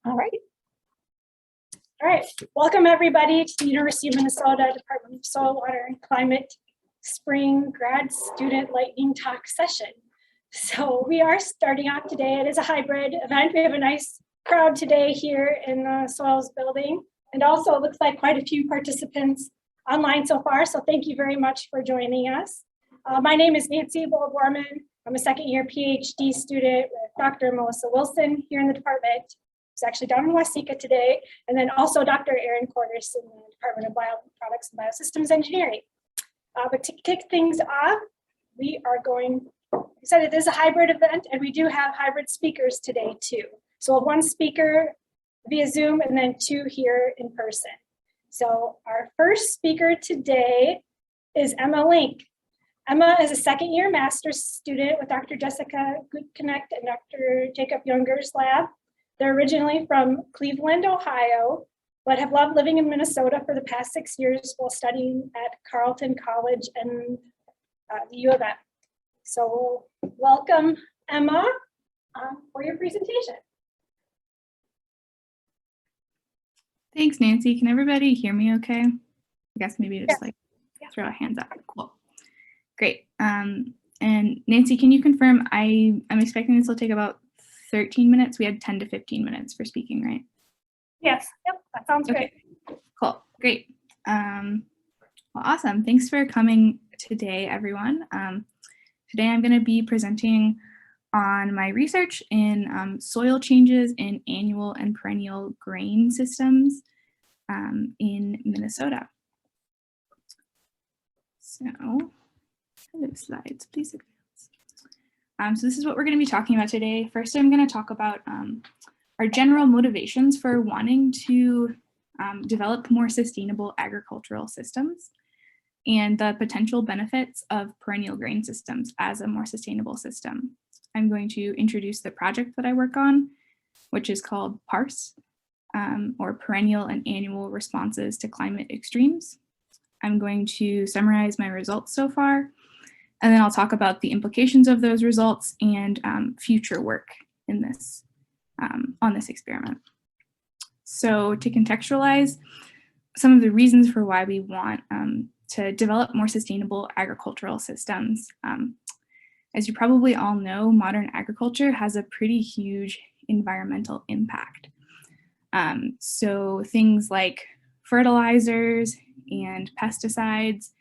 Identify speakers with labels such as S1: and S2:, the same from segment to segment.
S1: All right. All right. Welcome everybody to the University of Minnesota Department of Soil, Water, and Climate Spring Grad Student Lightning Talk session. So we are starting off today. It is a hybrid event. We have a nice crowd today here in the Soils building. And also it looks like quite a few participants online so far. So thank you very much for joining us. My name is Nancy Borman. I'm a second-year PhD student with Dr. Melissa Wilson here in the department. Who's actually down in Waseca today, and then also Dr. Erin Cordes in the Department of Bioproducts and Biosystems Engineering. But to kick things off, we are going, we said it is a hybrid event, and we do have hybrid speakers today too. So one speaker via Zoom and then two here in person. So our first speaker today is Emma Link. Emma is a second-year master's student with Dr. Jess Gutknecht and Dr. Jacob Jungers lab. They're originally from Cleveland, Ohio, but have loved living in Minnesota for the past 6 years while studying at Carleton College and the U of M. So welcome, Emma, for your presentation.
S2: Thanks, Nancy. Can everybody hear me okay? I guess maybe just throw a hands up. Cool. Great. And Nancy, can you confirm I'm expecting this will take about 13 minutes. We had 10 to 15 minutes for speaking, right?
S1: Yes. Yep. That sounds great.
S2: Cool. Great. Well, awesome. Thanks for coming today, everyone. Today I'm going to be presenting on my research in soil changes in annual and perennial grain systems in Minnesota. So, hello slides, please advance. So this is what we're going to be talking about today. First, I'm going to talk about our general motivations for wanting to develop more sustainable agricultural systems and the potential benefits of perennial grain systems as a more sustainable system. I'm going to introduce the project that I work on, which is called PARS, or Perennial and Annual Responses to Climate Extremes. I'm going to summarize my results so far, and then I'll talk about the implications of those results and future work in this on this experiment. So to contextualize some of the reasons for why we want to develop more sustainable agricultural systems. As you probably all know, modern agriculture has a pretty huge environmental impact. So things like fertilizers and pesticides,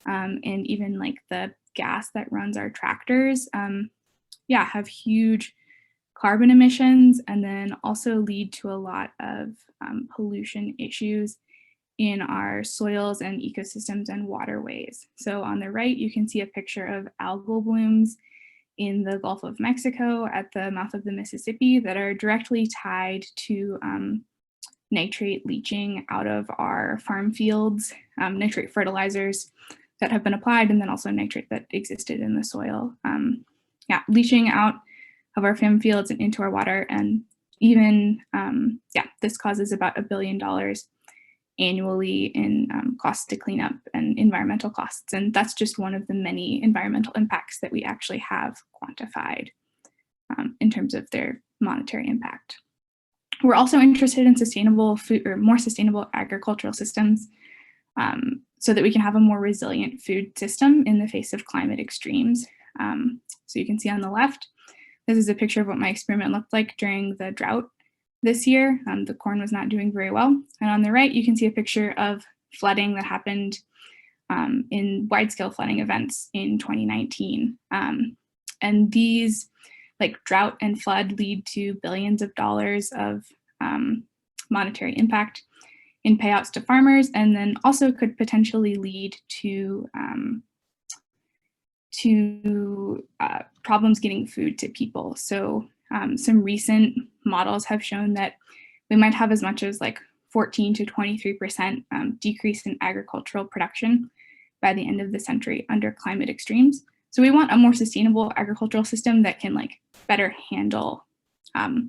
S2: and even like the gas that runs our tractors, have huge carbon emissions and then also lead to a lot of pollution issues in our soils and ecosystems and waterways. So on the right, you can see a picture of algal blooms in the Gulf of Mexico at the mouth of the Mississippi that are directly tied to nitrate leaching out of our farm fields, nitrate fertilizers that have been applied, and then also nitrate that existed in the soil. Leaching out of our farm fields and into our water, and even, this causes about $1 billion annually in costs to clean up and environmental costs. And that's just one of the many environmental impacts that we actually have quantified in terms of their monetary impact. We're also interested in sustainable food or more sustainable agricultural systems so that we can have a more resilient food system in the face of climate extremes. So you can see on the left, this is a picture of what my experiment looked like during the drought this year. The corn was not doing very well. And on the right, you can see a picture of flooding that happened in wide-scale flooding events in 2019. And these, like drought and flood, lead to billions of dollars of monetary impact in payouts to farmers, and then also could potentially lead to problems getting food to people. So some recent models have shown that we might have as much as like 14 to 23% decrease in agricultural production by the end of the century under climate extremes. So we want a more sustainable agricultural system that can like better handle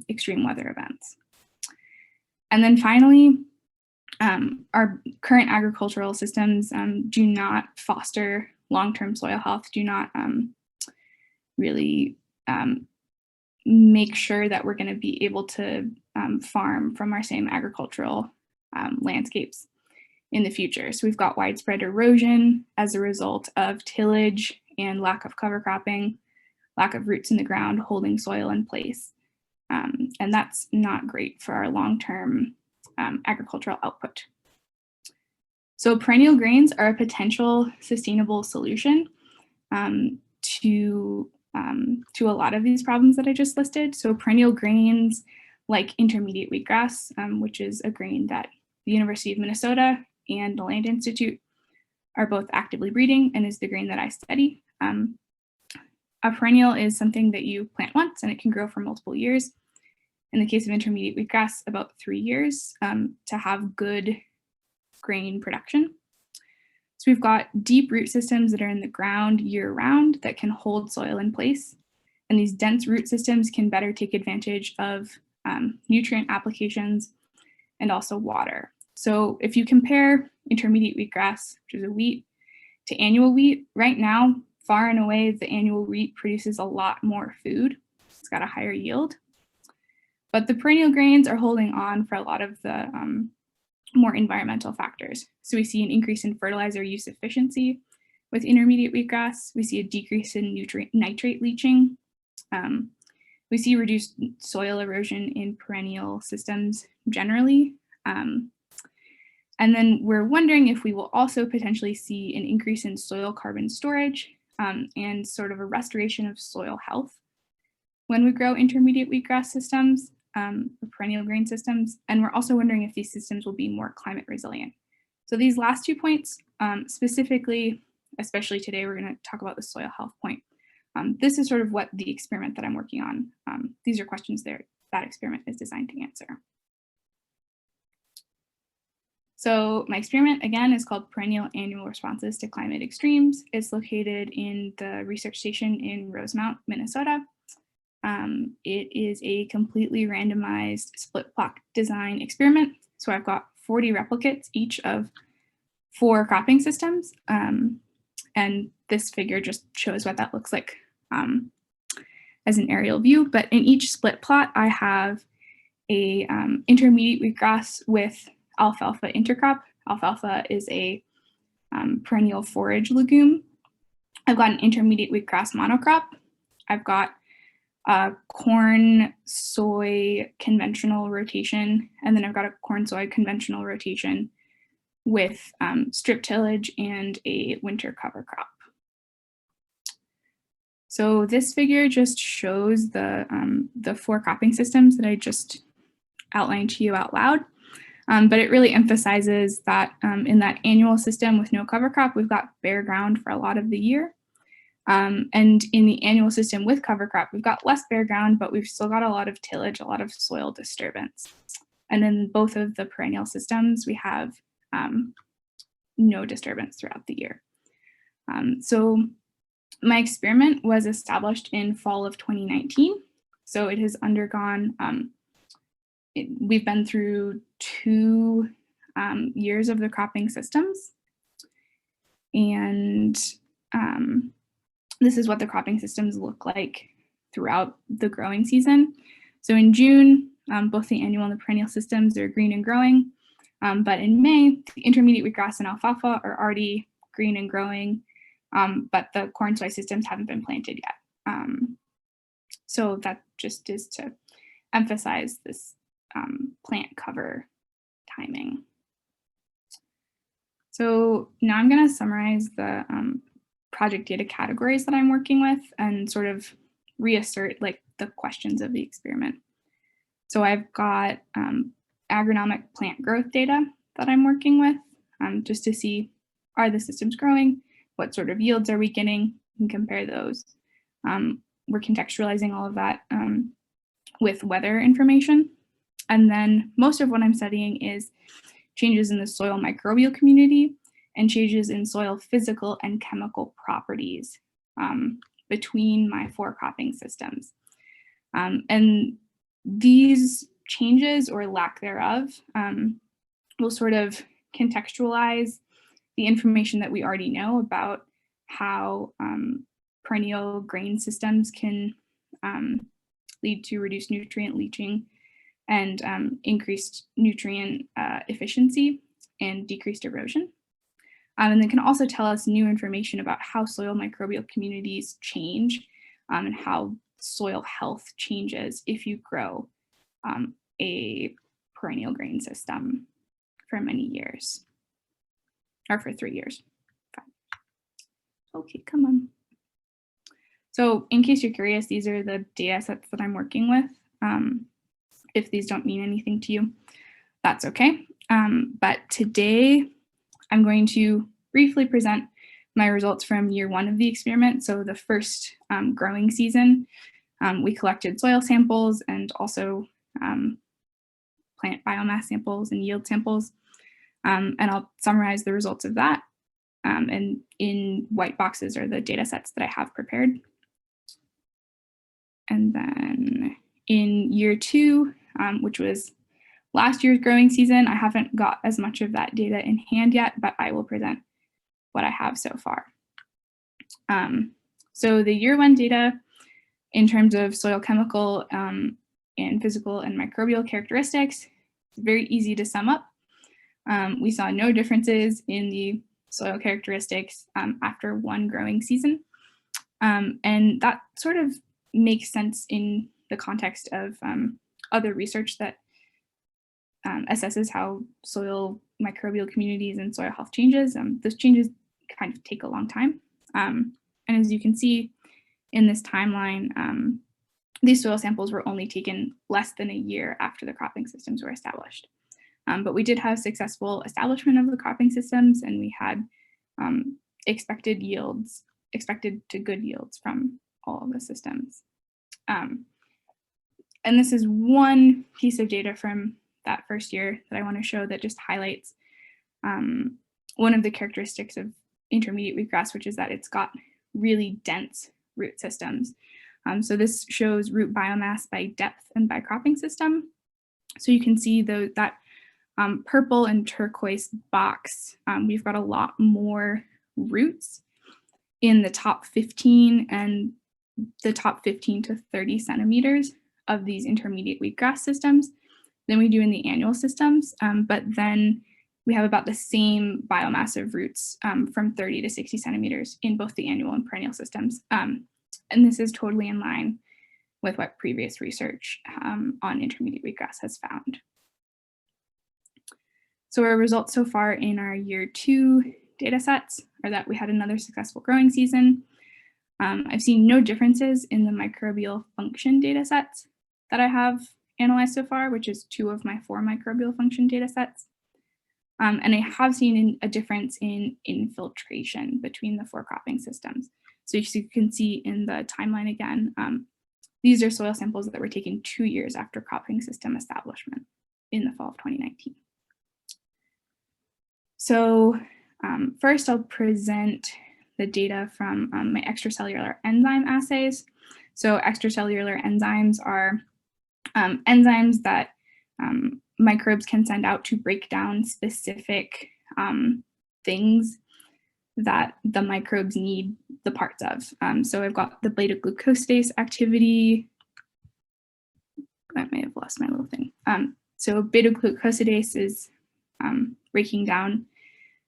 S2: extreme weather events. And then finally, our current agricultural systems do not foster long-term soil health, do not really make sure that we're going to be able to farm from our same agricultural landscapes in the future. So we've got widespread erosion as a result of tillage and lack of cover cropping, lack of roots in the ground holding soil in place. And that's not great for our long-term agricultural output. So perennial grains are a potential sustainable solution to a lot of these problems that I just listed. So perennial grains like intermediate wheatgrass, which is a grain that the University of Minnesota and the Land Institute are both actively breeding and is the grain that I study. A perennial is something that you plant once and it can grow for multiple years. In the case of intermediate wheatgrass, about 3 years to have good grain production. So we've got deep root systems that are in the ground year round that can hold soil in place. And these dense root systems can better take advantage of nutrient applications and also water. So if you compare intermediate wheatgrass, which is a wheat, to annual wheat, right now, far and away, the annual wheat produces a lot more food. It's got a higher yield. But the perennial grains are holding on for a lot of the more environmental factors. So we see an increase in fertilizer use efficiency with intermediate wheatgrass. We see a decrease in nitrate leaching. We see reduced soil erosion in perennial systems generally. And then we're wondering if we will also potentially see an increase in soil carbon storage and sort of a restoration of soil health when we grow intermediate wheatgrass systems, perennial grain systems. And we're also wondering if these systems will be more climate resilient. So these last 2 points, specifically, especially today, we're going to talk about the soil health point. This is sort of what the experiment that I'm working on. These are questions that experiment is designed to answer. So my experiment, again, is called Perennial Annual Responses to Climate Extremes. It's located in the research station in Rosemount, Minnesota. It is a completely randomized split plot design experiment. So I've got 40 replicates, each of 4 cropping systems. And this figure just shows what that looks like as an aerial view. But in each split plot, I have a intermediate wheatgrass with alfalfa intercrop. Alfalfa is a perennial forage legume. I've got an intermediate wheatgrass monocrop. I've got corn, soy, conventional rotation, and then I've got a corn, soy, conventional rotation with strip tillage and a winter cover crop. So this figure just shows the 4 cropping systems that I just outlined to you out loud. But it really emphasizes that in that annual system with no cover crop, we've got bare ground for a lot of the year. And in the annual system with cover crop, we've got less bare ground, but we've still got a lot of tillage, a lot of soil disturbance. And in both of the perennial systems, we have no disturbance throughout the year. So my experiment was established in fall of 2019. So it has undergone, we've been through 2 years of the cropping systems. And this is what the cropping systems look like throughout the growing season. So in June, both the annual and the perennial systems are green and growing. But in May, the intermediate wheatgrass and alfalfa are already green and growing, but the corn soy systems haven't been planted yet. So that just is to emphasize this plant cover timing. So now I'm going to summarize the project data categories that I'm working with and sort of reassert like the questions of the experiment. So I've got agronomic plant growth data that I'm working with just to see, are the systems growing? What sort of yields are we getting? And compare those. We're contextualizing all of that with weather information. And then most of what I'm studying is changes in the soil microbial community and changes in soil physical and chemical properties between my 4 cropping systems. And these changes or lack thereof will sort of contextualize the information that we already know about how perennial grain systems can lead to reduced nutrient leaching and increased nutrient efficiency and decreased erosion. And they can also tell us new information about how soil microbial communities change and how soil health changes if you grow a perennial grain system for many years, or for 3 years. Okay, come on. So in case you're curious, these are the data sets that I'm working with. If these don't mean anything to you, that's okay. But today I'm going to briefly present my results from year 1 of the experiment. So the first growing season, we collected soil samples and also plant biomass samples and yield samples. And I'll summarize the results of that. And in white boxes are the data sets that I have prepared. And then in year 2, which was last year's growing season, I haven't got as much of that data in hand yet, but I will present what I have so far. So the year 1 data in terms of soil chemical and physical and microbial characteristics, is very easy to sum up. We saw no differences in the soil characteristics after 1 growing season. And that sort of makes sense in the context of other research that assesses how soil microbial communities and soil health changes. Those changes kind of take a long time. And as you can see in this timeline, these soil samples were only taken less than a year after the cropping systems were established. But we did have successful establishment of the cropping systems, and we had expected to good yields from all of the systems. And this is one piece of data from that first year that I want to show that just highlights one of the characteristics of intermediate wheatgrass, which is that it's got really dense root systems. So this shows root biomass by depth and by cropping system. So you can see that purple and turquoise box, we've got a lot more roots in the top 15 and the top 15 to 30 centimeters of these intermediate wheatgrass systems than we do in the annual systems. But then we have about the same biomass of roots from 30 to 60 centimeters in both the annual and perennial systems. And this is totally in line with what previous research on intermediate wheatgrass has found. So our results so far in our year 2 data sets are that we had another successful growing season. I've seen no differences in the microbial function data sets that I have analyzed so far, which is 2 of my 4 microbial function data sets. And I have seen a difference in infiltration between the 4 cropping systems. So you can see in the timeline again, these are soil samples that were taken 2 years after cropping system establishment in the fall of 2019. So first I'll present the data from my extracellular enzyme assays. So extracellular enzymes are enzymes that microbes can send out to break down specific things that the microbes need the parts of. So I've got the beta-glucosidase activity. I may have lost my little thing. So beta-glucosidase is breaking down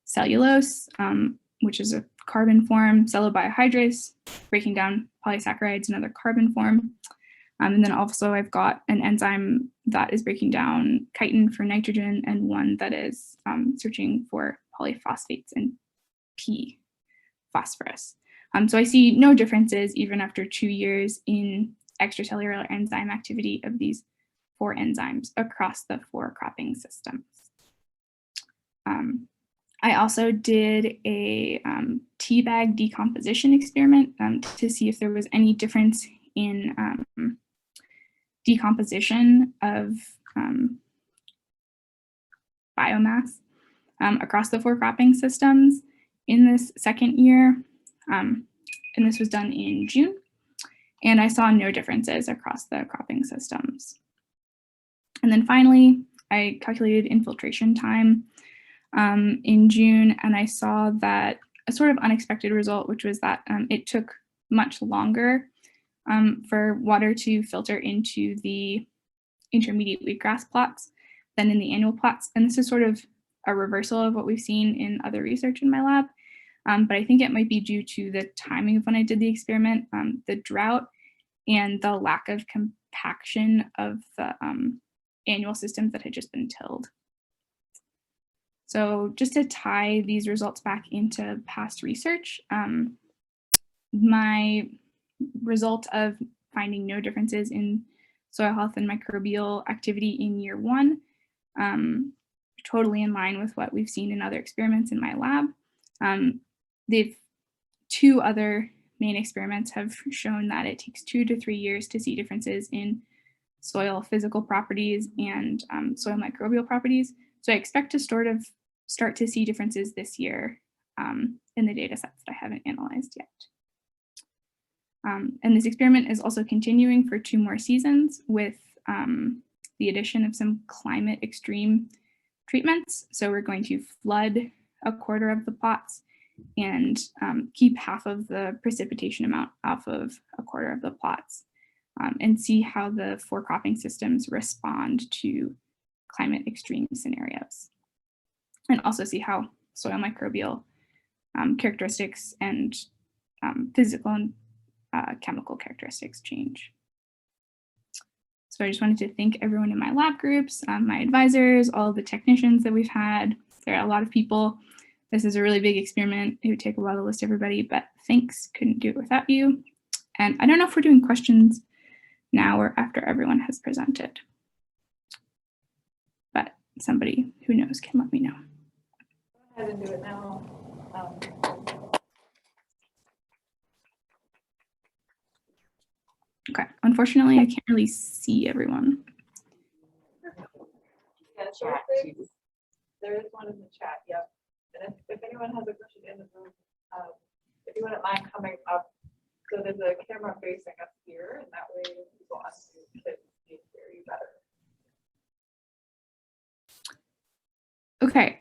S2: cellulose, which is a carbon form, cellulobiohydrase, breaking down polysaccharides, another carbon form. And then also I've got an enzyme that is breaking down chitin for nitrogen and one that is searching for polyphosphates and P, phosphorus. So I see no differences even after 2 years in extracellular enzyme activity of these 4 enzymes across the 4 cropping systems. I also did a tea bag decomposition experiment to see if there was any difference in decomposition of biomass across the 4 cropping systems in this second year. And this was done in June. And I saw no differences across the cropping systems. And then finally, I calculated infiltration time in June, and I saw that a sort of unexpected result, which was that it took much longer for water to filter into the intermediate wheatgrass plots than in the annual plots. And this is sort of a reversal of what we've seen in other research in my lab. But I think it might be due to the timing of when I did the experiment, the drought, and the lack of compaction of the annual systems that had just been tilled. So just to tie these results back into past research, my result of finding no differences in soil health and microbial activity in year 1, totally in line with what we've seen in other experiments in my lab. Two other main experiments have shown that it takes 2 to 3 years to see differences in soil physical properties and soil microbial properties. So I expect to start to see differences this year in the data sets that I haven't analyzed yet. And this experiment is also continuing for 2 more seasons with the addition of some climate extreme treatments. So we're going to flood a quarter of the plots and keep half of the precipitation amount off of a quarter of the plots and see how the 4 cropping systems respond to climate extreme scenarios. And also see how soil microbial characteristics and physical and chemical characteristics change. So I just wanted to thank everyone in my lab groups, my advisors, all the technicians that we've had. There are a lot of people. This is a really big experiment. It would take a while to list everybody, but thanks, couldn't do it without you. And I don't know if we're doing questions now or after everyone has presented, but somebody who knows can let me know.
S3: Go ahead and do it now.
S2: Okay, unfortunately, I can't really see everyone.
S3: Yeah, there is one in the chat, yep. And if anyone has a question in the room, if you wouldn't mind coming up, so there's a camera facing us here, and that way people on Zoom can hear you better.
S2: Okay,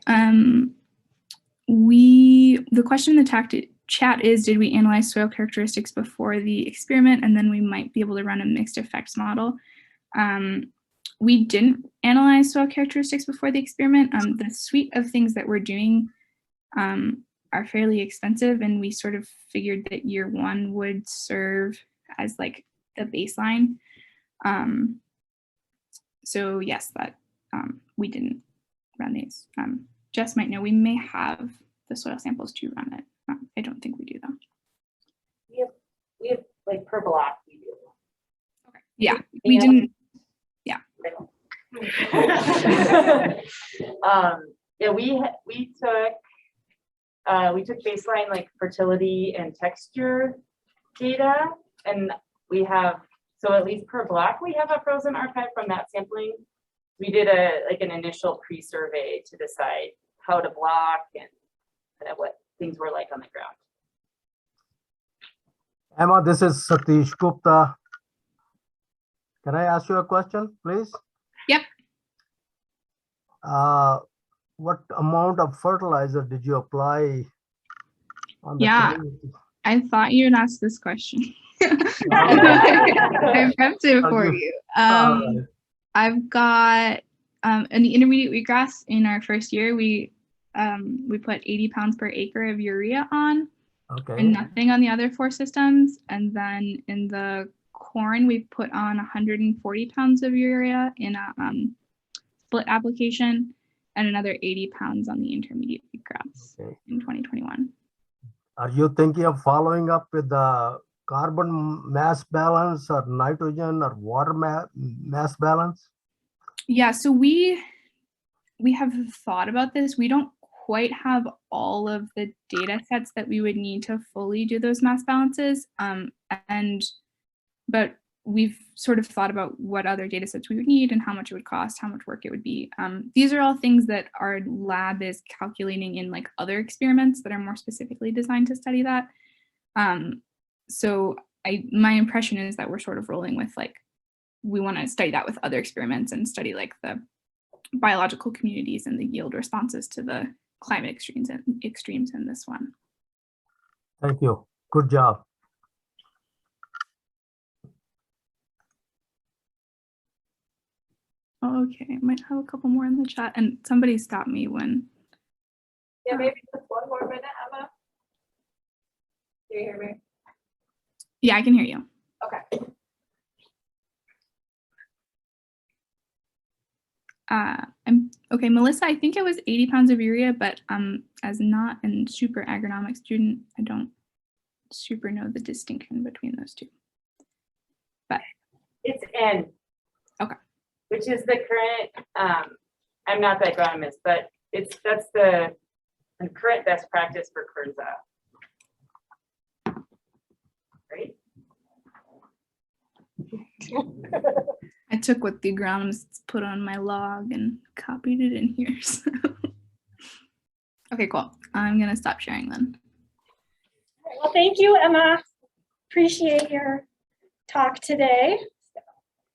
S2: the question in the chat is, did we analyze soil characteristics before the experiment, and then we might be able to run a mixed effects model? We didn't analyze soil characteristics before the experiment. The suite of things that we're doing are fairly expensive, and we sort of figured that year 1 would serve as like the baseline. So yes, that we didn't run these. Jess might know, we may have the soil samples to run it. I don't think we do though.
S4: We have like per block we do.
S2: Okay. Yeah, we didn't. Yeah.
S4: Yeah, we took baseline like fertility and texture data, and we have, so at least per block we have a frozen archive from that sampling. We did an initial pre-survey to decide how to block and kind of what things were like on the ground.
S5: Emma, this is Satish Gupta. Can I ask you a question, please?
S2: Yep.
S5: What amount of fertilizer did you apply on the community?
S2: I thought you'd ask this question. I prepped it for you.
S5: Right.
S2: I've got in the intermediate wheatgrass in our first year, we put 80 pounds per acre of urea on,
S5: Okay.
S2: and nothing on the other 4 systems. And then in the corn, we put on 140 pounds of urea in a split application, and another 80 pounds on the intermediate wheatgrass in 2021.
S5: Are you thinking of following up with the carbon mass balance or nitrogen or water mass balance?
S2: Yeah, so we have thought about this. We don't quite have all of the data sets that we would need to fully do those mass balances. But we've sort of thought about what other data sets we would need and how much it would cost, how much work it would be. These are all things that our lab is calculating in like other experiments that are more specifically designed to study that. So my impression is that we're sort of rolling with like, we want to study that with other experiments and study like the biological communities and the yield responses to the climate extremes in this one.
S5: Thank you. Good job.
S2: Oh, okay, I might have a couple more in the chat, and somebody stop me when.
S3: Yeah, maybe just 1 more minute, Emma. Do you hear me?
S2: Yeah, I can hear you.
S3: Okay.
S2: I'm okay, Melissa. I think it was 80 pounds of urea, but as not a super agronomic student, I don't super know the distinction between those two. But
S4: It's N.
S2: Okay.
S4: Which is the current, I'm not the agronomist, but that's the current best practice for Kernza. Right?
S2: I took what the agronomists put on my log and copied it in here. So. Okay, cool. I'm gonna stop sharing then.
S1: Well, thank you, Emma. Appreciate your talk today.